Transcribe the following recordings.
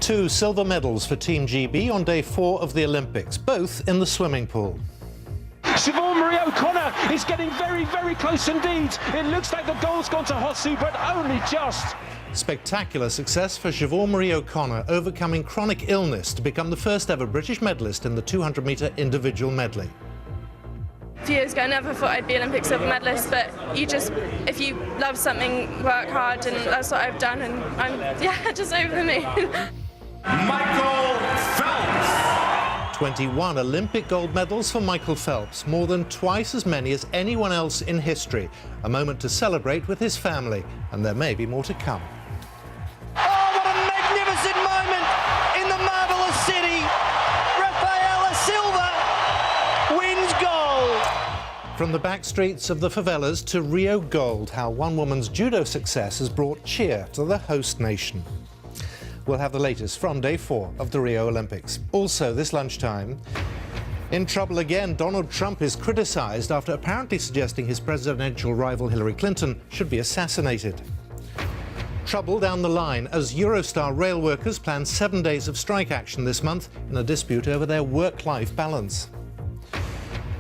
2 silver medals for Team GB on day 4 of the Olympics, both in the swimming pool. Siobhan Marie O'Connor is getting very, very close indeed. It looks like the goal's gone to Hosu, but only just. Spectacular success for Siobhan Marie O'Connor, overcoming chronic illness to become the first ever British medalist in the 200-metre individual medley. A few years ago, I never thought I'd be Olympic silver medalist, but if you love something, work hard, and that's what I've done, and I'm, just over the moon. Michael Phelps. 21 Olympic gold medals for Michael Phelps, more than twice as many as anyone else in history. A moment to celebrate with his family, and there may be more to come. Oh, what a magnificent moment in the marvellous city. Rafaela Silva wins gold. From the back streets of the favelas to Rio gold, how one woman's judo success has brought cheer to the host nation. We'll have the latest from day 4 of the Rio Olympics. Also this lunchtime, in trouble again, Donald Trump is criticised after apparently suggesting his presidential rival Hillary Clinton should be assassinated. Trouble down the line as Eurostar rail workers plan 7 days of strike action this month in a dispute over their work-life balance.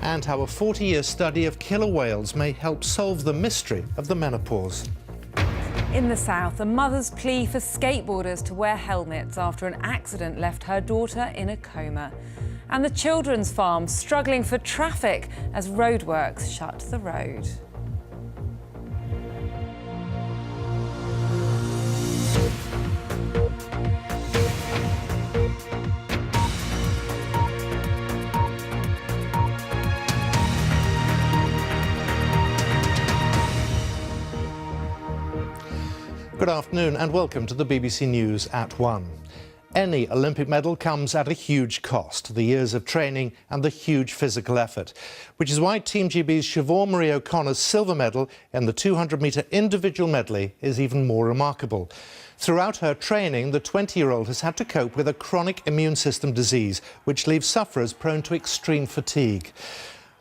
And how a 40-year study of killer whales may help solve the mystery of the menopause. In the south, a mother's plea for skateboarders to wear helmets after an accident left her daughter in a coma. And the children's farm struggling for traffic as roadworks shut the road. Good afternoon and welcome to the BBC News at 1. Any Olympic medal comes at a huge cost, the years of training and the huge physical effort, which is why Team GB's Siobhan Marie O'Connor's silver medal in the 200-metre individual medley is even more remarkable. Throughout her training, the 20-year-old has had to cope with a chronic immune system disease, which leaves sufferers prone to extreme fatigue.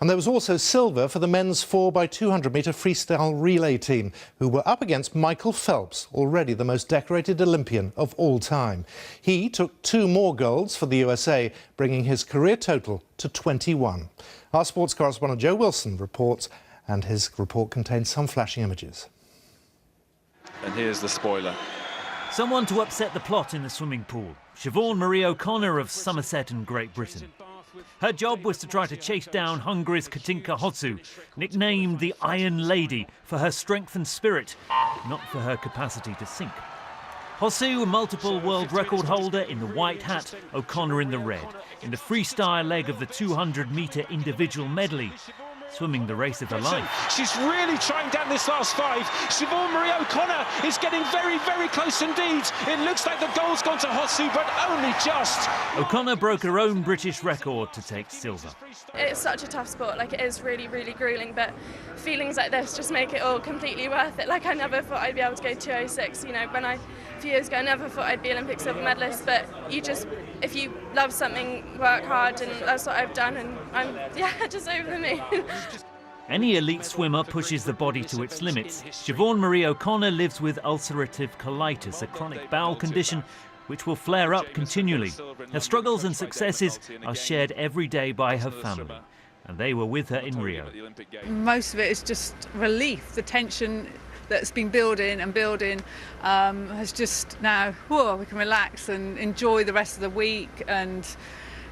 And there was also silver for the men's 4x200-metre freestyle relay team, who were up against Michael Phelps, already the most decorated Olympian of all time. He took 2 more golds for the USA, bringing his career total to 21. Our sports correspondent Joe Wilson reports, and his report contains some flashing images. And here's the spoiler. Someone to upset the plot in the swimming pool. Siobhan Marie O'Connor of Somerset in Great Britain. Her job was to try to chase down Hungary's Katinka Hosu, nicknamed the Iron Lady for her strength and spirit, not for her capacity to sink. Hosu, a multiple world record holder in the white hat, O'Connor in the red, in the freestyle leg of the 200-metre individual medley, swimming the race of her life. She's really trying down this last 5. Siobhan Marie O'Connor is getting very, very close indeed. It looks like the goal's gone to Hosu, but only just. O'Connor broke her own British record to take silver. It's such a tough sport, like it is really, really gruelling, but feelings like this just make it all completely worth it. Like I never thought I'd be able to go 2:06, you know, a few years ago I never thought I'd be Olympic silver medalist, but if you love something, work hard, and that's what I've done, and I'm, just over the moon. Any elite swimmer pushes the body to its limits. Siobhan Marie O'Connor lives with ulcerative colitis, a chronic bowel condition which will flare up continually. Her struggles and successes are shared every day by her family, and they were with her in Rio. Most of it is just relief. The tension that's been building and building has just now, we can relax and enjoy the rest of the week, and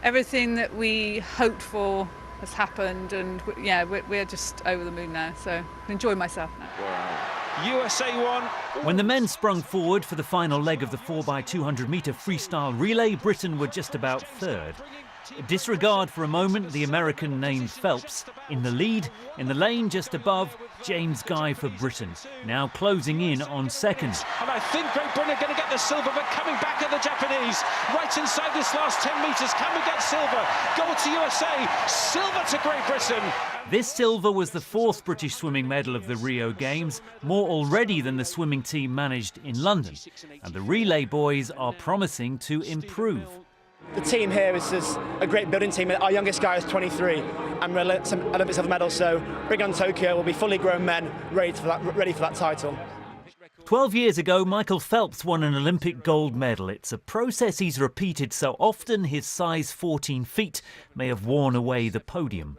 everything that we hoped for has happened, and we're just over the moon now, so I enjoy myself now. USA won. When the men sprung forward for the final leg of the 4x200-metre freestyle relay, Britain were just about third. Disregard for a moment the American named Phelps. In the lead, in the lane just above, James Guy for Britain, now closing in on second. And I think Great Britain are going to get the silver, but coming back at the Japanese. Right inside this last 10 metres, can we get silver? Gold to USA, silver to Great Britain. This silver was the 4th British swimming medal of the Rio Games, more already than the swimming team managed in London. And the relay boys are promising to improve. The team here is a great building team. Our youngest guy is 23, and we're some Olympic silver medals, so bring on Tokyo, we'll be fully grown men ready for that title. 12 years ago, Michael Phelps won an Olympic gold medal. It's a process he's repeated so often his size 14 feet may have worn away the podium.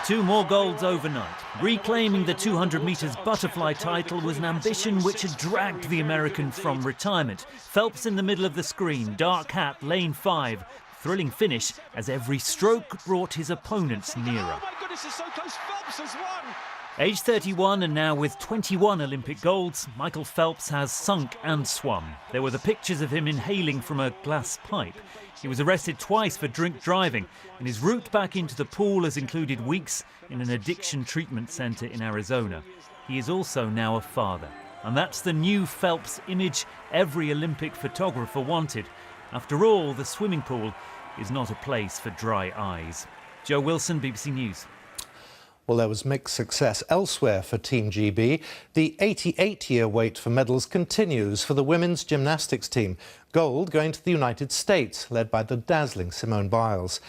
2 more golds overnight. Reclaiming the 200 metres butterfly title was an ambition which had dragged the American from retirement. Phelps in the middle of the screen, dark hat, lane 5. Thrilling finish as every stroke brought his opponents nearer. Oh my goodness, it's so close. Phelps has won. Aged 31 and now with 21 Olympic golds, Michael Phelps has sunk and swum. There were the pictures of him inhaling from a glass pipe. He was arrested twice for drink driving, and his route back into the pool has included weeks in an addiction treatment centre in Arizona. He is also now a father. And that's the new Phelps image every Olympic photographer wanted. After all, the swimming pool is not a place for dry eyes. Joe Wilson, BBC News. Well, there was mixed success elsewhere for Team GB. The 88-year wait for medals continues for the women's gymnastics team. Gold going to the United States, led by the dazzling Simone Biles.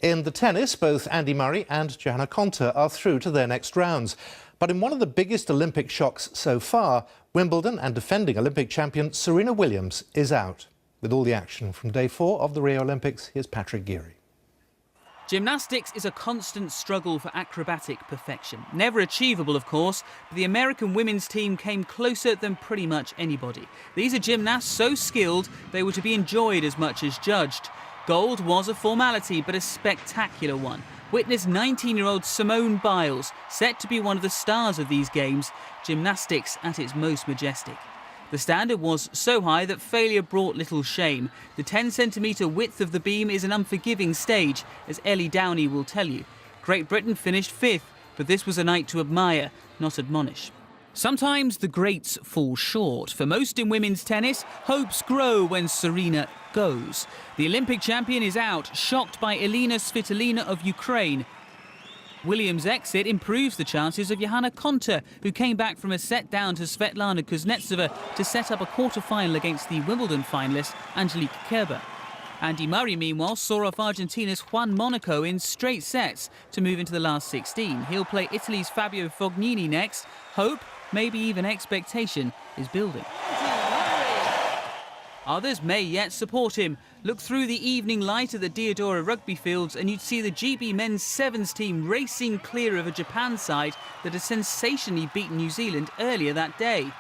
In the tennis, both Andy Murray and Johanna Konta are through to their next rounds. But in one of the biggest Olympic shocks so far, Wimbledon and defending Olympic champion Serena Williams is out. With all the action from day 4 of the Rio Olympics, here's Patrick Geary. Gymnastics is a constant struggle for acrobatic perfection. Never achievable, of course, but the American women's team came closer than pretty much anybody. These are gymnasts so skilled they were to be enjoyed as much as judged. Gold was a formality, but a spectacular one. Witness 19-year-old Simone Biles, set to be one of the stars of these games, gymnastics at its most majestic. The standard was so high that failure brought little shame. The 10-centimetre width of the beam is an unforgiving stage, as Ellie Downey will tell you. Great Britain finished 5th, but this was a night to admire, not admonish. Sometimes the greats fall short. For most in women's tennis, hopes grow when Serena goes. The Olympic champion is out, shocked by Elina Svitolina of Ukraine. Williams' exit improves the chances of Johanna Konta, who came back from a set down to Svetlana Kuznetsova to set up a quarter-final against the Wimbledon finalist Angelique Kerber. Andy Murray, meanwhile, saw off Argentina's Juan Monaco in straight sets to move into the last 16. He'll play Italy's Fabio Fognini next. Hope, maybe even expectation, is building. Others may yet support him. Look through the evening light at the Diodora rugby fields and you'd see the GB men's sevens team racing clear of a Japan side that had sensationally beaten New Zealand earlier that day.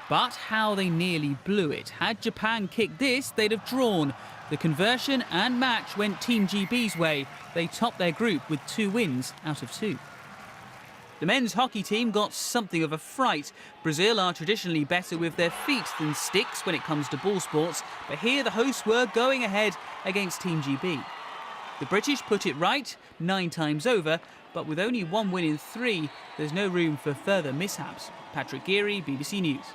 But how they nearly blew it. Had Japan kicked this, they'd have drawn. The conversion and match went Team GB's way. They topped their group with 2 wins out of 2. The men's hockey team got something of a fright. Brazil are traditionally better with their feet than sticks when it comes to ball sports, but here the hosts were going ahead against Team GB. The British put it right 9 times over, but with only 1 win in 3, there's no room for further mishaps. Patrick Geary, BBC News.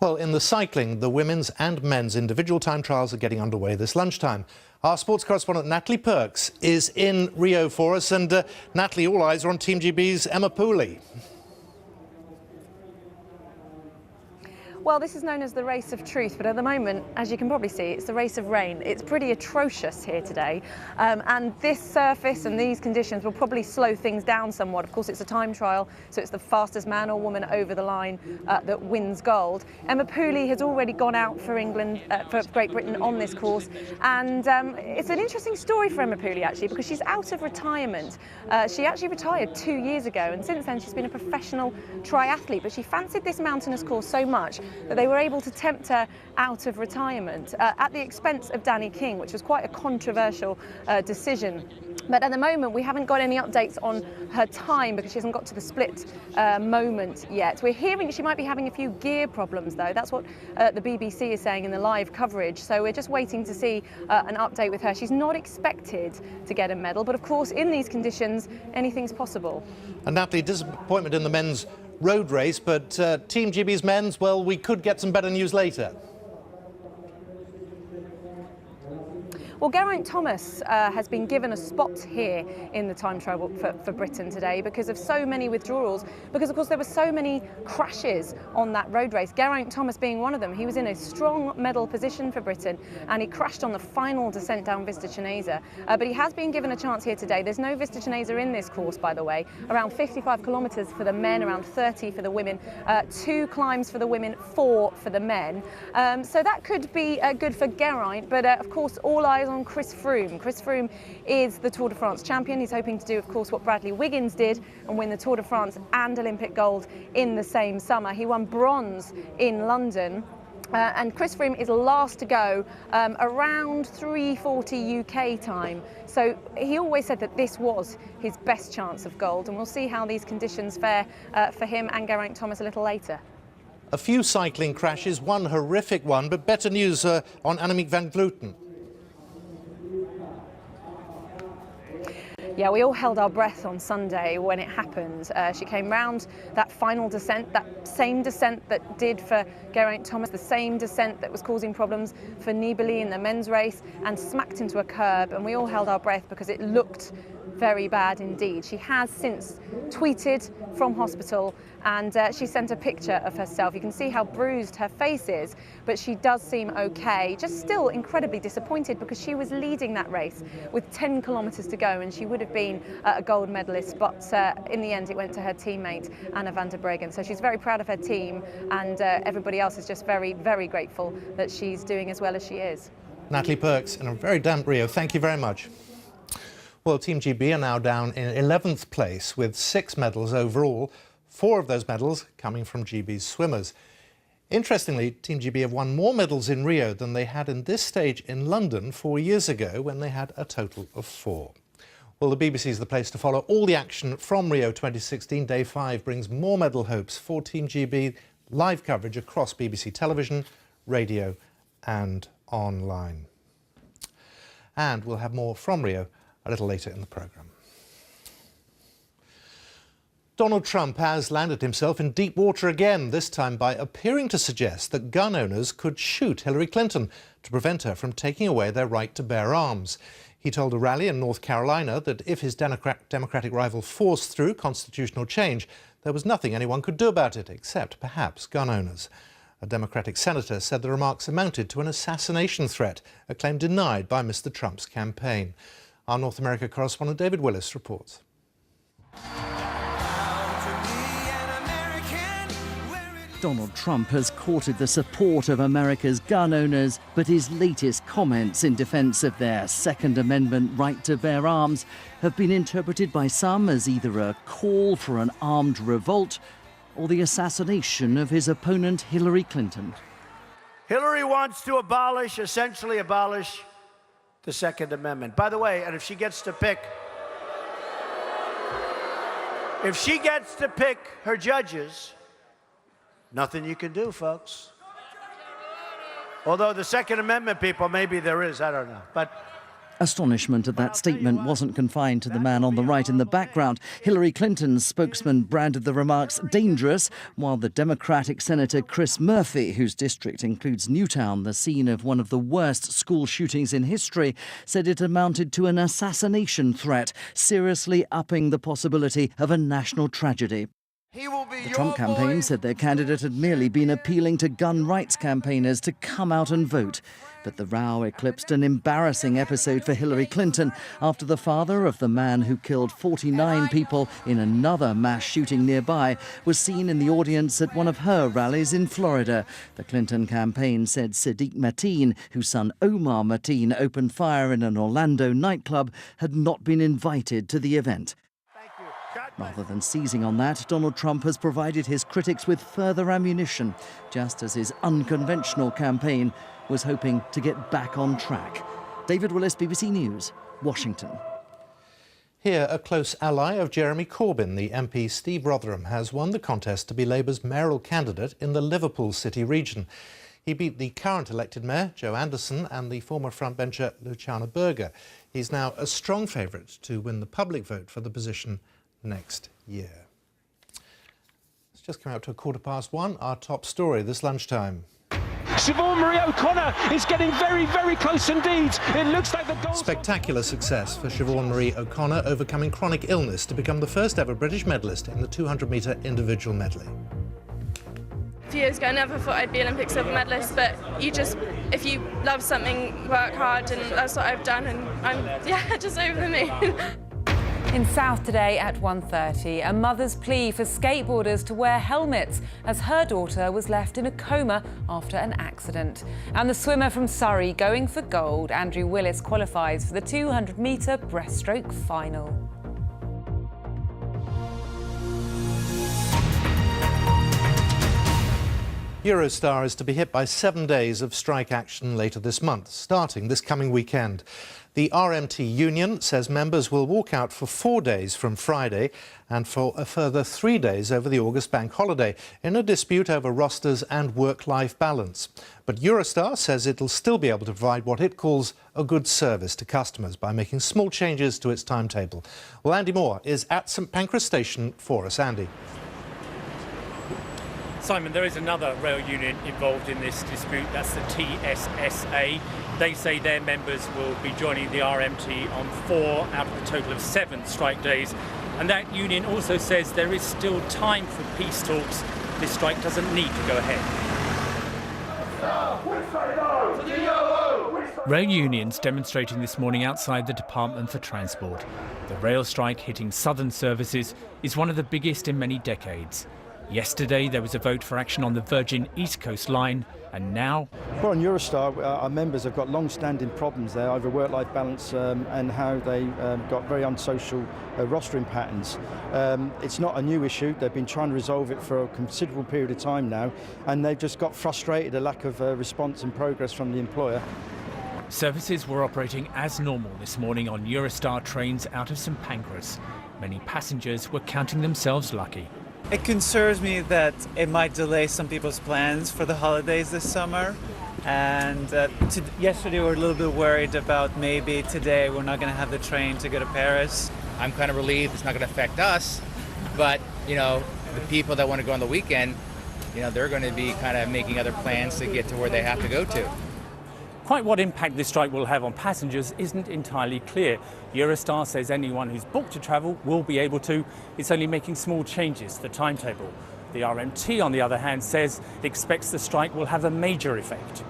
Well, in the cycling, the women's and men's individual time trials are getting underway this lunchtime. Our sports correspondent Natalie Perks is in Rio for us. And Natalie, all eyes are on Team GB's Emma Pooley. Well, this is known as the race of truth, but at the moment, as you can probably see, it's the race of rain. It's pretty atrocious here today, and this surface and these conditions will probably slow things down somewhat. Of course, it's a time trial, so it's the fastest man or woman over the line that wins gold. Emma Pooley has already gone out for England, for Great Britain on this course, and it's an interesting story for Emma Pooley, actually, because she's out of retirement. She actually retired 2 years ago, and since then she's been a professional triathlete, but she fancied this mountainous course so much that they were able to tempt her out of retirement at the expense of Danny King, which was quite a controversial decision. But at the moment, we haven't got any updates on her time because she hasn't got to the split moment yet. We're hearing she might be having a few gear problems, though. That's what the BBC is saying in the live coverage. So we're just waiting to see an update with her. She's not expected to get a medal, but of course, in these conditions, anything's possible. And Natalie, disappointment in the men's road race, but Team GB's men's, well, we could get some better news later. Well, Geraint Thomas has been given a spot here in the time trial for Britain today because of so many withdrawals, because of course there were so many crashes on that road race, Geraint Thomas being one of them. He was in a strong medal position for Britain and he crashed on the final descent down Vista Cinesa, but he has been given a chance here today. There's no Vista Cinesa in this course, by the way. Around 55 kilometres for the men, around 30 for the women, 2 climbs for the women, 4 for the men. So that could be good for Geraint, but of course all eyes on Chris Froome. Chris Froome is the Tour de France champion. He's hoping to do, of course, what Bradley Wiggins did and win the Tour de France and Olympic gold in the same summer. He won bronze in London. And Chris Froome is last to go around 3:40 UK time. So he always said that this was his best chance of gold, and we'll see how these conditions fare for him and Geraint Thomas a little later. A few cycling crashes, one horrific one, but better news on Annemiek van Vleuten. Yeah, we all held our breath on Sunday when it happened. She came round that final descent, that same descent that did for Geraint Thomas, the same descent that was causing problems for Nibali in the men's race, and smacked into a curb, and we all held our breath because it looked very bad indeed. She has since tweeted from hospital, and she sent a picture of herself. You can see how bruised her face is, but she does seem okay. Just still incredibly disappointed because she was leading that race with 10 kilometres to go and she would have been a gold medalist, but in the end it went to her teammate Anna van der Breggen. So she's very proud of her team, and everybody else is just very, very grateful that she's doing as well as she is. Natalie Perks in a very damp Rio, thank you very much. Well, Team GB are now down in 11th place with 6 medals overall, 4 of those medals coming from GB's swimmers. Interestingly, Team GB have won more medals in Rio than they had in this stage in London 4 years ago, when they had a total of 4. Well, the BBC is the place to follow all the action from Rio 2016. Day 5 brings more medal hopes for Team GB, live coverage across BBC television, radio and online. And we'll have more from Rio a little later in the programme. Donald Trump has landed himself in deep water again, this time by appearing to suggest that gun owners could shoot Hillary Clinton to prevent her from taking away their right to bear arms. He told a rally in North Carolina that if his Democratic rival forced through constitutional change, there was nothing anyone could do about it, except perhaps gun owners. A Democratic senator said the remarks amounted to an assassination threat, a claim denied by Mr. Trump's campaign. Our North America correspondent David Willis reports. Donald Trump has courted the support of America's gun owners, but his latest comments in defence of their Second Amendment right to bear arms have been interpreted by some as either a call for an armed revolt or the assassination of his opponent Hillary Clinton. Hillary wants to essentially abolish the Second Amendment. By the way, and if she gets to pick her judges, nothing you can do, folks. Although the Second Amendment people, maybe there is, I don't know. But astonishment at that statement wasn't confined to the man on the right in the background. Hillary Clinton's spokesman branded the remarks dangerous, while the Democratic Senator Chris Murphy, whose district includes Newtown, the scene of one of the worst school shootings in history, said it amounted to an assassination threat, seriously upping the possibility of a national tragedy. The Trump campaign said their candidate had merely been appealing to gun rights campaigners to come out and vote. But the row eclipsed an embarrassing episode for Hillary Clinton after the father of the man who killed 49 people in another mass shooting nearby was seen in the audience at one of her rallies in Florida. The Clinton campaign said Sadiq Mateen, whose son Omar Mateen opened fire in an Orlando nightclub, had not been invited to the event. Rather than seizing on that, Donald Trump has provided his critics with further ammunition, just as his unconventional campaign was hoping to get back on track. David Willis, BBC News, Washington. Here, a close ally of Jeremy Corbyn, the MP Steve Rotherham, has won the contest to be Labour's mayoral candidate in the Liverpool City region. He beat the current elected mayor, Joe Anderson, and the former frontbencher, Luciana Berger. He's now a strong favourite to win the public vote for the position next year. It's just come out to 1:15, our top story this lunchtime. Siobhan Marie O'Connor is getting very, very close indeed. It looks like the goal. Spectacular success for Siobhan Marie O'Connor, overcoming chronic illness to become the first ever British medalist in the 200-metre individual medley. A few years ago, I never thought I'd be Olympic silver medalist, but if you love something, work hard, and that's what I've done, and I'm, just over the moon. In South today at 1:30, a mother's plea for skateboarders to wear helmets as her daughter was left in a coma after an accident. And the swimmer from Surrey going for gold, Andrew Willis, qualifies for the 200-metre breaststroke final. Eurostar is to be hit by 7 days of strike action later this month, starting this coming weekend. The RMT union says members will walk out for 4 days from Friday and for a further 3 days over the August bank holiday in a dispute over rosters and work-life balance. But Eurostar says it'll still be able to provide what it calls a good service to customers by making small changes to its timetable. Well, Andy Moore is at St Pancras Station for us. Andy. Simon, there is another rail union involved in this dispute. That's the TSSA. They say their members will be joining the RMT on 4 out of the total of 7 strike days. And that union also says there is still time for peace talks. This strike doesn't need to go ahead. Rail unions demonstrating this morning outside the Department for Transport. The rail strike hitting southern services is one of the biggest in many decades. Yesterday there was a vote for action on the Virgin East Coast line, and now... Well, on Eurostar, our members have got long-standing problems there over work-life balance and how they got very unsocial rostering patterns. It's not a new issue. They've been trying to resolve it for a considerable period of time now, and they've just got frustrated, a lack of response and progress from the employer. Services were operating as normal this morning on Eurostar trains out of St Pancras. Many passengers were counting themselves lucky. It concerns me that it might delay some people's plans for the holidays this summer. And yesterday we were a little bit worried about maybe today we're not going to have the train to go to Paris. I'm kind of relieved it's not going to affect us, but, the people that want to go on the weekend, they're going to be kind of making other plans to get to where they have to go to. Quite what impact this strike will have on passengers isn't entirely clear. Eurostar says anyone who's booked to travel will be able to. It's only making small changes to the timetable. The RMT, on the other hand, says it expects the strike will have a major effect.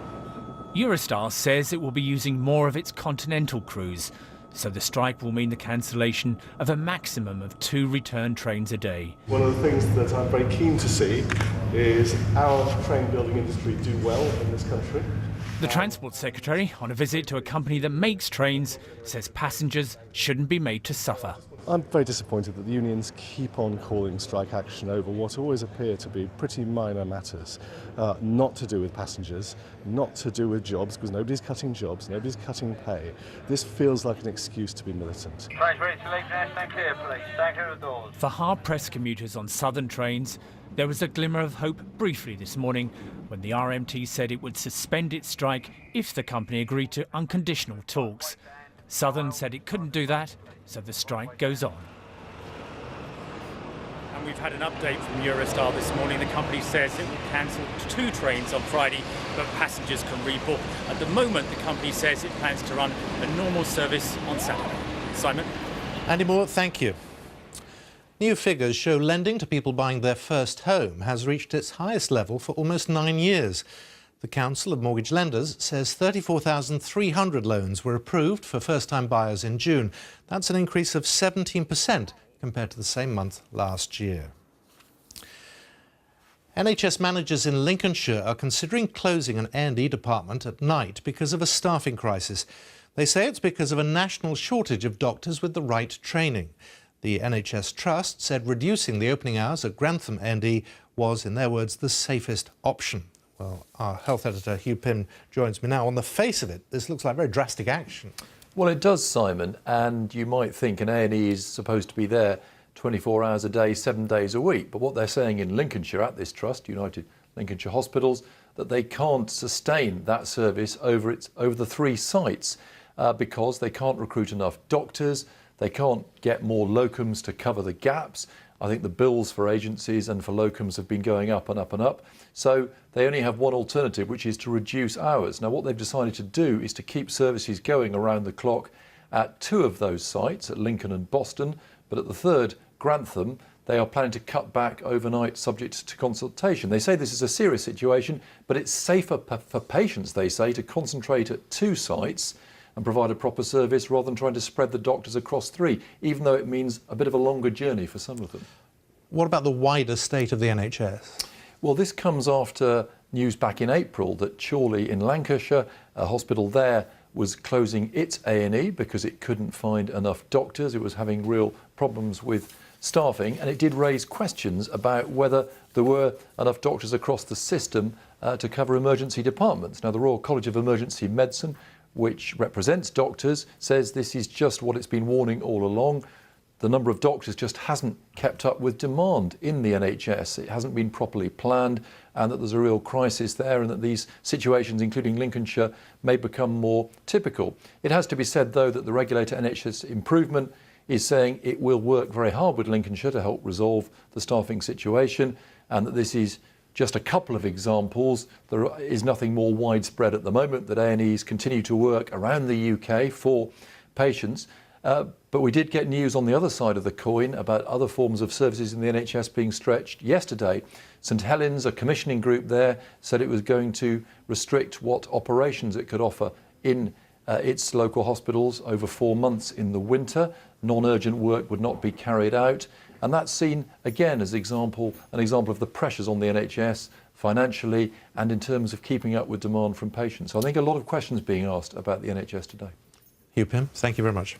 Eurostar says it will be using more of its continental crews, so the strike will mean the cancellation of a maximum of 2 return trains a day. One of the things that I'm very keen to see is our train building industry do well in this country. The Transport Secretary, on a visit to a company that makes trains, says passengers shouldn't be made to suffer. I'm very disappointed that the unions keep on calling strike action over what always appear to be pretty minor matters, not to do with passengers, not to do with jobs, because nobody's cutting jobs, nobody's cutting pay. This feels like an excuse to be militant. For hard-pressed commuters on southern trains, there was a glimmer of hope briefly this morning when the RMT said it would suspend its strike if the company agreed to unconditional talks. Southern said it couldn't do that, so the strike goes on. And we've had an update from Eurostar this morning. The company says it will cancel 2 trains on Friday, but passengers can rebook. At the moment, the company says it plans to run a normal service on Saturday. Simon? Andy Moore, thank you. New figures show lending to people buying their first home has reached its highest level for almost 9 years. The Council of Mortgage Lenders says 34,300 loans were approved for first-time buyers in June. That's an increase of 17% compared to the same month last year. NHS managers in Lincolnshire are considering closing an A&E department at night because of a staffing crisis. They say it's because of a national shortage of doctors with the right training. The NHS Trust said reducing the opening hours at Grantham A&E was, in their words, the safest option. Well, our health editor Hugh Pym joins me now. On the face of it, this looks like very drastic action. Well, it does, Simon, and you might think an A&E is supposed to be there 24 hours a day, 7 days a week. But what they're saying in Lincolnshire at this trust, United Lincolnshire Hospitals, that they can't sustain that service over the 3 sites because they can't recruit enough doctors. They can't get more locums to cover the gaps, I think the bills for agencies and for locums have been going up and up and up. So they only have one alternative, which is to reduce hours. Now, what they've decided to do is to keep services going around the clock at 2 of those sites, at Lincoln and Boston, but at the third, Grantham, they are planning to cut back overnight subject to consultation. They say this is a serious situation, but it's safer for patients, they say, to concentrate at 2 sites and provide a proper service rather than trying to spread the doctors across 3, even though it means a bit of a longer journey for some of them. What about the wider state of the NHS? Well, this comes after news back in April that Chorley in Lancashire, a hospital there, was closing its A&E because it couldn't find enough doctors. It was having real problems with staffing, and it did raise questions about whether there were enough doctors across the system to cover emergency departments. Now, the Royal College of Emergency Medicine, which represents doctors, says this is just what it's been warning all along. The number of doctors just hasn't kept up with demand in the NHS. It hasn't been properly planned, and that there's a real crisis there, and that these situations, including Lincolnshire, may become more typical. It has to be said, though, that the regulator NHS Improvement is saying it will work very hard with Lincolnshire to help resolve the staffing situation, and that this is just a couple of examples. There is nothing more widespread at the moment, that A&Es continue to work around the UK for patients. But we did get news on the other side of the coin about other forms of services in the NHS being stretched. Yesterday, St Helens, a commissioning group there, said it was going to restrict what operations it could offer in its local hospitals over 4 months in the winter. Non-urgent work would not be carried out. And that's seen, again, as an example of the pressures on the NHS financially and in terms of keeping up with demand from patients. So I think a lot of questions being asked about the NHS today. Hugh Pym, thank you very much.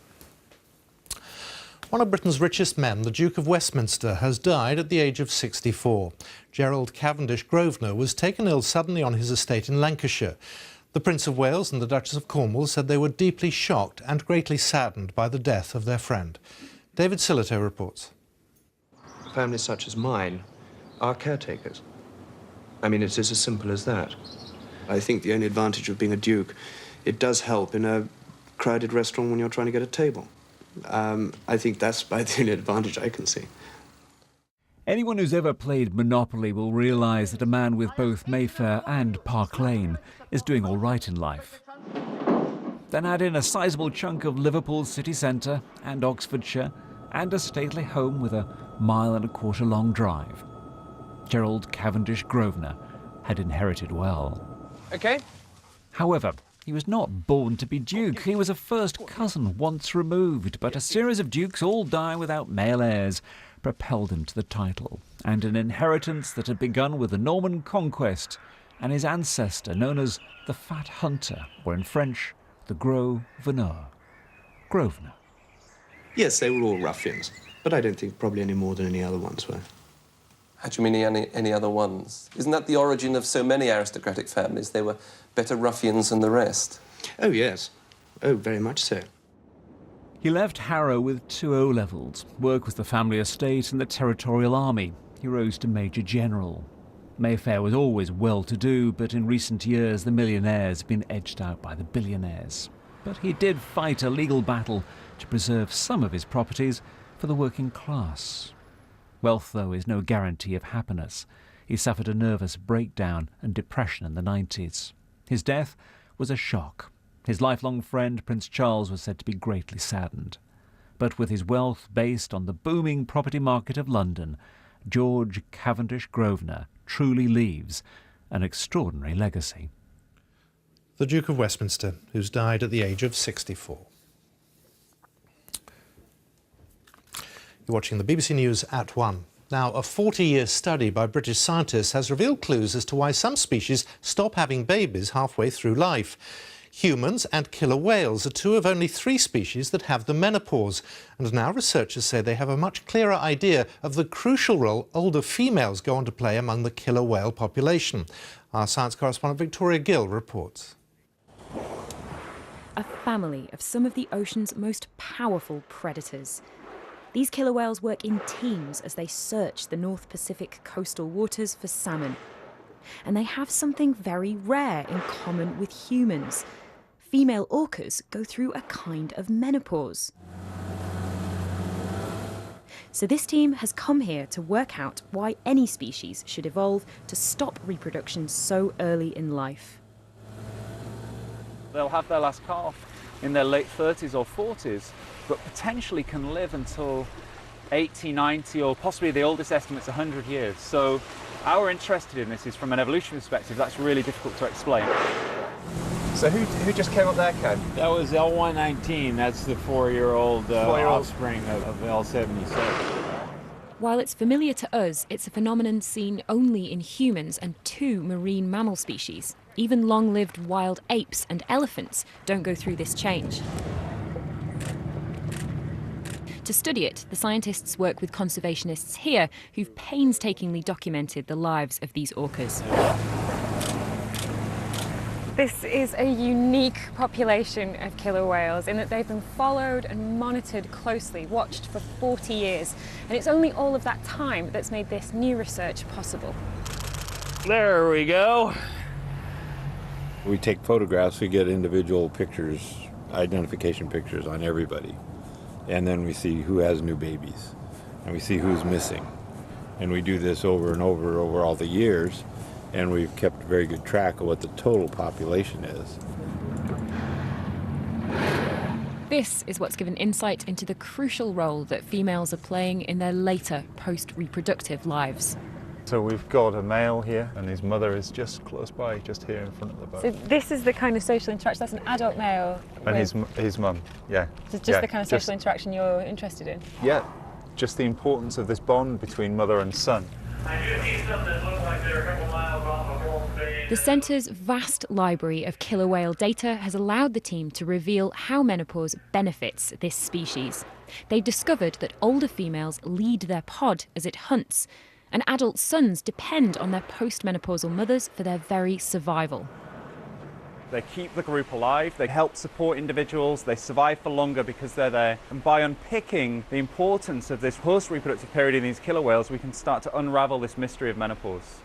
One of Britain's richest men, the Duke of Westminster, has died at the age of 64. Gerald Cavendish Grosvenor was taken ill suddenly on his estate in Lancashire. The Prince of Wales and the Duchess of Cornwall said they were deeply shocked and greatly saddened by the death of their friend. David Sillito reports. Families such as mine are caretakers. I mean, it is as simple as that. I think the only advantage of being a duke, it does help in a crowded restaurant when you're trying to get a table. I think that's about the only advantage I can see. Anyone who's ever played Monopoly will realise that a man with both Mayfair and Park Lane is doing all right in life. Then add in a sizable chunk of Liverpool's city centre and Oxfordshire, and a stately home with a 1.25 mile long drive. Gerald Cavendish Grosvenor had inherited well. OK. However, he was not born to be Duke. He was a first cousin once removed, but a series of dukes, all dying without male heirs, propelled him to the title, and an inheritance that had begun with the Norman conquest and his ancestor known as the Fat Hunter, or in French, the Gros Veneur. Grosvenor. Yes, they were all ruffians, but I don't think probably any more than any other ones were. How do you mean any other ones? Isn't that the origin of so many aristocratic families? They were better ruffians than the rest. Oh, yes. Oh, very much so. He left Harrow with 2 O-levels. Work was the family estate and the territorial army. He rose to Major General. Mayfair was always well-to-do, but in recent years the millionaires have been edged out by the billionaires. But he did fight a legal battle to preserve some of his properties for the working class. Wealth, though, is no guarantee of happiness. He suffered a nervous breakdown and depression in the 90s. His death was a shock. His lifelong friend, Prince Charles, was said to be greatly saddened. But with his wealth based on the booming property market of London, George Cavendish Grosvenor truly leaves an extraordinary legacy. The Duke of Westminster, who's died at the age of 64. You're watching the BBC News at 1. Now, a 40-year study by British scientists has revealed clues as to why some species stop having babies halfway through life. Humans and killer whales are 2 of only 3 species that have the menopause, and now researchers say they have a much clearer idea of the crucial role older females go on to play among the killer whale population. Our science correspondent Victoria Gill reports. A family of some of the ocean's most powerful predators. These killer whales work in teams as they search the North Pacific coastal waters for salmon. And they have something very rare in common with humans. Female orcas go through a kind of menopause. So this team has come here to work out why any species should evolve to stop reproduction so early in life. They'll have their last calf in their late 30s or 40s, but potentially can live until 80, 90, or possibly the oldest estimate's 100 years. So our interest in this is from an evolutionary perspective. That's really difficult to explain. So who just came up there, Ken? That was L119. That's the four-year-old offspring of L77. While it's familiar to us, it's a phenomenon seen only in humans and 2 marine mammal species. Even long-lived wild apes and elephants don't go through this change. To study it, the scientists work with conservationists here who've painstakingly documented the lives of these orcas. This is a unique population of killer whales in that they've been followed and monitored closely, watched for 40 years. And it's only all of that time that's made this new research possible. There we go. We take photographs, we get individual pictures, identification pictures on everybody. And then we see who has new babies, and we see who's missing. And we do this over and over all the years, and we've kept very good track of what the total population is. This is what's given insight into the crucial role that females are playing in their later post-reproductive lives. So we've got a male here, and his mother is just close by, just here in front of the boat. So this is the kind of social interaction, that's an adult male. And his mum, yeah. Just the kind of social interaction you're interested in? Yeah, just the importance of this bond between mother and son. The Centre's vast library of killer whale data has allowed the team to reveal how menopause benefits this species. They've discovered that older females lead their pod as it hunts, and adult sons depend on their postmenopausal mothers for their very survival. They keep the group alive, they help support individuals, they survive for longer because they're there. And by unpicking the importance of this post-reproductive period in these killer whales, we can start to unravel this mystery of menopause.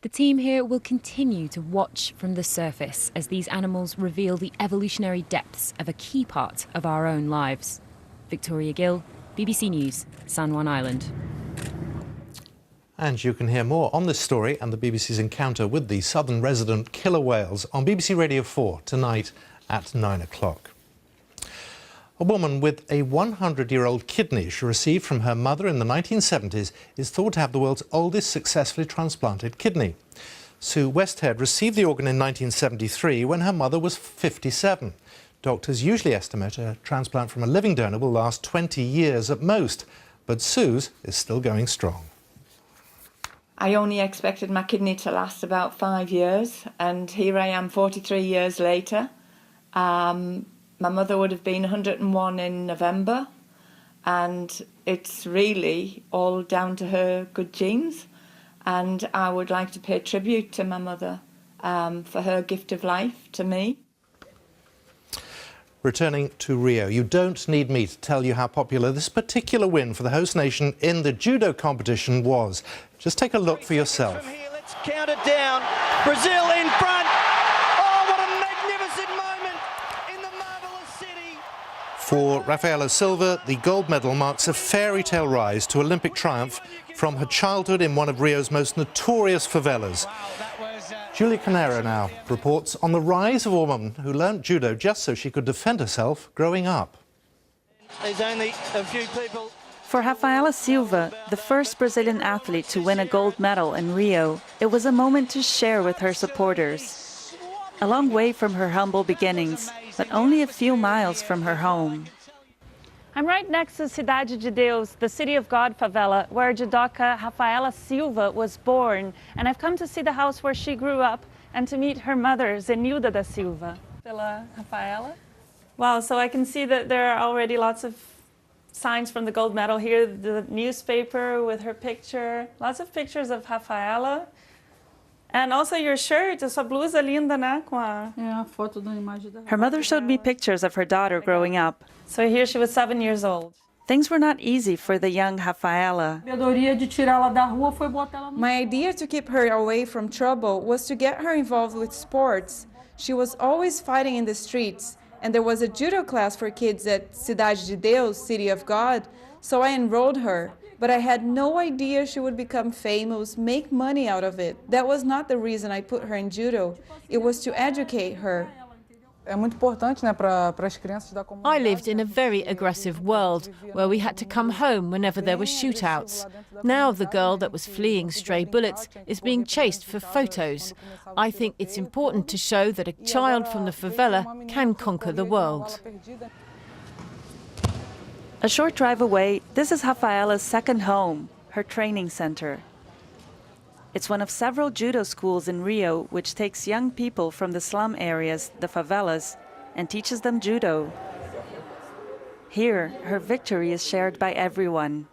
The team here will continue to watch from the surface as these animals reveal the evolutionary depths of a key part of our own lives. Victoria Gill, BBC News, San Juan Island. And you can hear more on this story and the BBC's encounter with the southern resident killer whales on BBC Radio 4 tonight at 9 o'clock. A woman with a 100-year-old kidney she received from her mother in the 1970s is thought to have the world's oldest successfully transplanted kidney. Sue Westhead received the organ in 1973 when her mother was 57. Doctors usually estimate a transplant from a living donor will last 20 years at most, but Sue's is still going strong. I only expected my kidney to last about 5 years, and here I am 43 years later. My mother would have been 101 in November, and it's really all down to her good genes. And I would like to pay tribute to my mother for her gift of life to me. Returning to Rio, you don't need me to tell you how popular this particular win for the host nation in the judo competition was. Just take a look for yourself. Let's count it down. Brazil in front. Oh, what a magnificent moment in the marvellous city. For Rafaela Silva, the gold medal marks a fairy tale rise to Olympic triumph from her childhood in one of Rio's most notorious favelas. Julia Canero now reports on the rise of a woman who learnt judo just so she could defend herself growing up. There's only a few people. For Rafaela Silva, the first Brazilian athlete to win a gold medal in Rio, it was a moment to share with her supporters. A long way from her humble beginnings, but only a few miles from her home. I'm right next to Cidade de Deus, the City of God favela, where judoka Rafaela Silva was born. And I've come to see the house where she grew up and to meet her mother, Zenilda da Silva. Villa Rafaela? Wow, so I can see that there are already lots of signs from the gold medal here, the newspaper with her picture, lots of pictures of Rafaela. And also your shirt, essa blusa linda, né? Her mother showed me pictures of her daughter growing up. So here she was 7 years old. Things were not easy for the young Rafaela. My idea to keep her away from trouble was to get her involved with sports. She was always fighting in the streets, and there was a judo class for kids at Cidade de Deus, City of God, so I enrolled her. But I had no idea she would become famous, make money out of it. That was not the reason I put her in judo. It was to educate her. I lived in a very aggressive world where we had to come home whenever there were shootouts. Now the girl that was fleeing stray bullets is being chased for photos. I think it's important to show that a child from the favela can conquer the world. A short drive away, this is Rafaela's second home, her training center. It's one of several judo schools in Rio which takes young people from the slum areas, the favelas, and teaches them judo. Here, her victory is shared by everyone.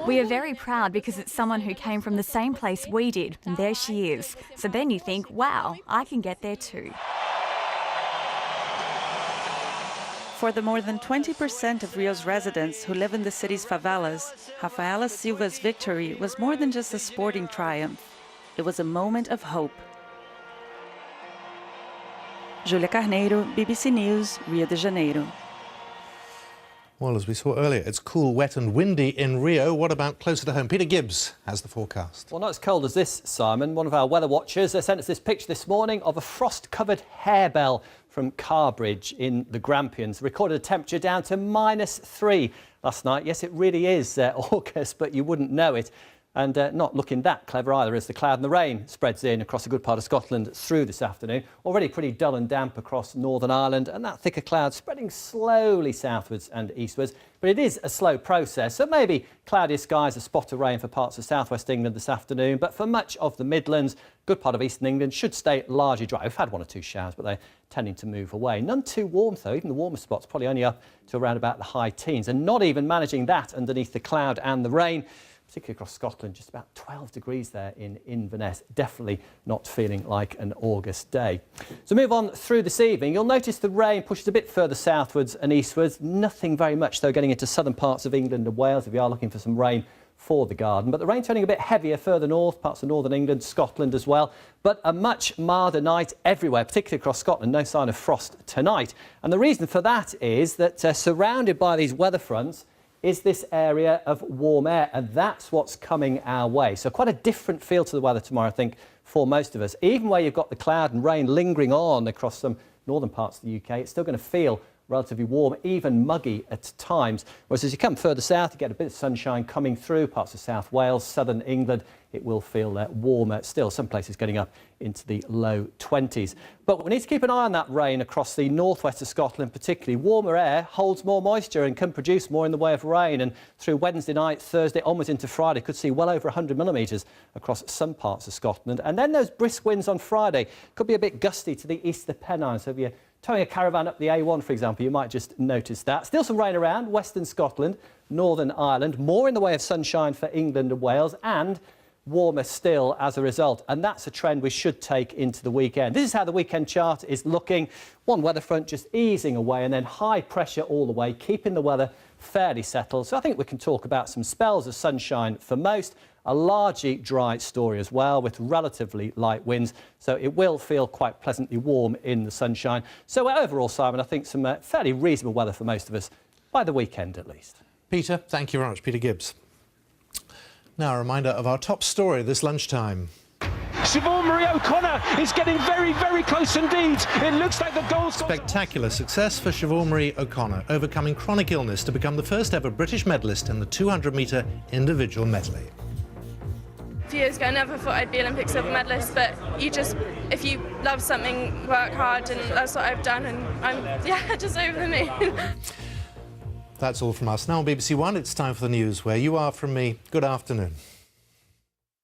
We are very proud because it's someone who came from the same place we did, and there she is. So then you think, wow, I can get there too. For the more than 20% of Rio's residents who live in the city's favelas, Rafaela Silva's victory was more than just a sporting triumph. It was a moment of hope. Júlia Carneiro, BBC News, Rio de Janeiro. Well, as we saw earlier, it's cool, wet and windy in Rio. What about closer to home? Peter Gibbs has the forecast. Well, not as cold as this, Simon. One of our weather watchers sent us this picture this morning of a frost-covered harebell from Carbridge in the Grampians. Recorded a temperature down to -3 last night. Yes, it really is August, but you wouldn't know it. And not looking that clever either as the cloud and the rain spreads in across a good part of Scotland through this afternoon. Already pretty dull and damp across Northern Ireland, and that thicker cloud spreading slowly southwards and eastwards. But it is a slow process, so maybe cloudy skies, a spot of rain for parts of southwest England this afternoon. But for much of the Midlands, good part of eastern England should stay largely dry. We've had one or two showers, but they're tending to move away. None too warm, though. Even the warmest spots probably only up to around about the high teens, and not even managing that underneath the cloud and the rain. Particularly across Scotland, just about 12 degrees there in Inverness. Definitely not feeling like an August day. So move on through this evening. You'll notice the rain pushes a bit further southwards and eastwards. Nothing very much, though, getting into southern parts of England and Wales if you are looking for some rain for the garden. But the rain turning a bit heavier further north, parts of northern England, Scotland as well. But a much milder night everywhere, particularly across Scotland. No sign of frost tonight. And the reason for that is that surrounded by these weather fronts is this area of warm air, and that's what's coming our way. So quite a different feel to the weather tomorrow, I think, for most of us. Even where you've got the cloud and rain lingering on across some northern parts of the UK, it's still going to feel relatively warm, even muggy at times. Whereas as you come further south, you get a bit of sunshine coming through parts of South Wales, southern England. It will feel warmer still, some places getting up into the low 20s. But we need to keep an eye on that rain across the northwest of Scotland, particularly. Warmer air holds more moisture and can produce more in the way of rain. And through Wednesday night, Thursday, onwards into Friday, could see well over 100 millimetres across some parts of Scotland. And then those brisk winds on Friday could be a bit gusty to the east of the Pennines. So if you're towing a caravan up the A1, for example, you might just notice that. Still some rain around western Scotland, Northern Ireland, more in the way of sunshine for England and Wales, and warmer still as a result. And that's a trend we should take into the weekend. This is how the weekend chart is looking. One weather front just easing away, and then high pressure all the way, keeping the weather fairly settled. So I think we can talk about some spells of sunshine for most. A largely dry story as well, with relatively light winds. So it will feel quite pleasantly warm in the sunshine. So overall, Simon, I think some fairly reasonable weather for most of us, by the weekend at least. Peter, thank you very much. Peter Gibbs. Now a reminder of our top story this lunchtime. Siobhan Marie O'Connor is getting very, very close indeed. It looks like the goal's Spectacular success for Siobhan Marie O'Connor, overcoming chronic illness to become the first ever British medalist in the 200-metre individual medley. A few years ago, I never thought I'd be Olympic silver medalist, but if you love something, work hard, and that's what I've done, and I'm, just over the moon. That's all from us. Now on BBC One, it's time for the news, where you are from me. Good afternoon.